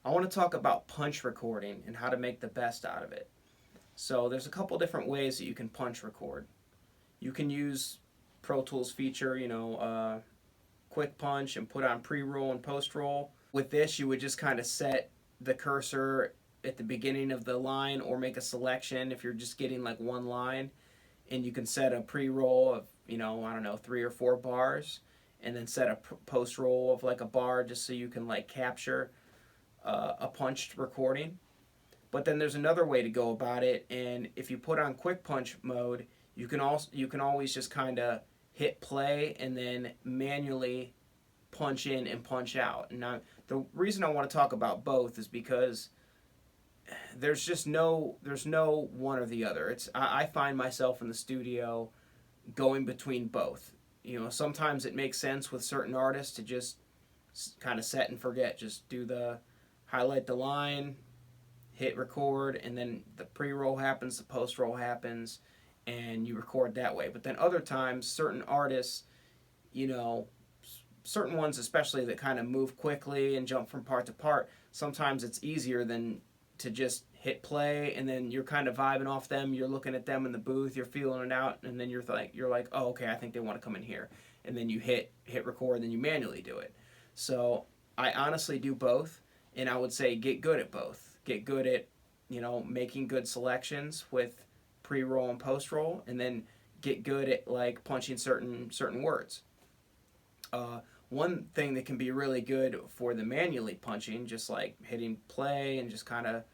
I want to talk about punch recording and how to make the best out of it. So there's a couple different ways that you can punch record. You can use Pro Tools feature, quick punch and put on pre-roll and post-roll. With this, you would just kind of set the cursor at the beginning of the line or make a selection if you're just getting like one line, and you can set a pre-roll of, I don't know, 3 or 4 bars, and then set a post-roll of like a bar just so you can like capture a punched recording. But then there's another way to go about it, and if you put on quick punch mode, you can always just kind of hit play and then manually punch in and punch out. And the reason I want to talk about both is because there's no one or the other. I find myself in the studio going between both. Sometimes it makes sense with certain artists to just kind of set and forget, just do the highlight the line, hit record, and then the pre-roll happens, the post-roll happens, and you record that way. But then other times, certain artists, you know, certain ones especially that kind of move quickly and jump from part to part, sometimes it's easier than to just hit play and then you're kind of vibing off them, you're looking at them in the booth, you're feeling it out, and then you're like, oh, okay, I think they want to come in here. And then you hit record, and then you manually do it. So I honestly do both, and I would say get good at both. Get good at, making good selections with pre-roll and post-roll, and then get good at like punching certain words. One thing that can be really good for the manually punching, just like hitting play and just kind of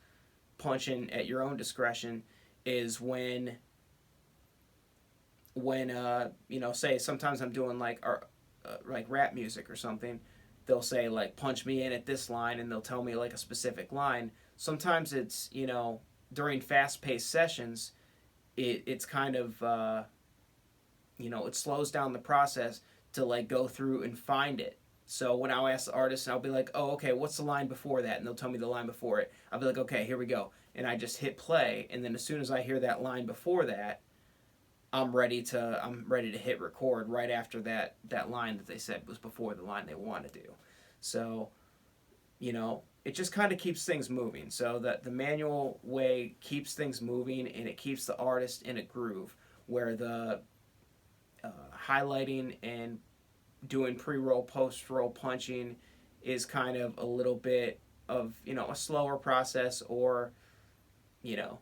punching at your own discretion, is when say sometimes I'm doing like rap music or something. They'll say like punch me in at this line, and they'll tell me like a specific line. Sometimes it's during fast-paced sessions, it's kind of it slows down the process to like go through and find it. So when I'll ask the artist, and I'll be like, oh, okay, what's the line before that? And they'll tell me the line before it. I'll be like, okay, here we go. And I just hit play, and then as soon as I hear that line before that, I'm ready to hit record right after that line that they said was before the line they want to do. So, it just kind of keeps things moving. So that the manual way keeps things moving, and it keeps the artist in a groove, where the highlighting and doing pre-roll, post-roll punching is kind of a little bit of, a slower process, or, you know,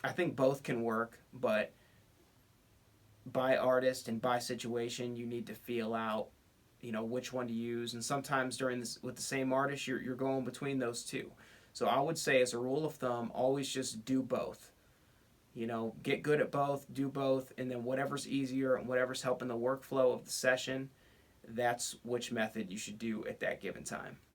I think both can work, but by artist and by situation, you need to feel out, which one to use. And sometimes during this with the same artist, you're going between those two. So I would say, as a rule of thumb, always just do both. Get good at both, do both, and then whatever's easier and whatever's helping the workflow of the session, that's which method you should do at that given time.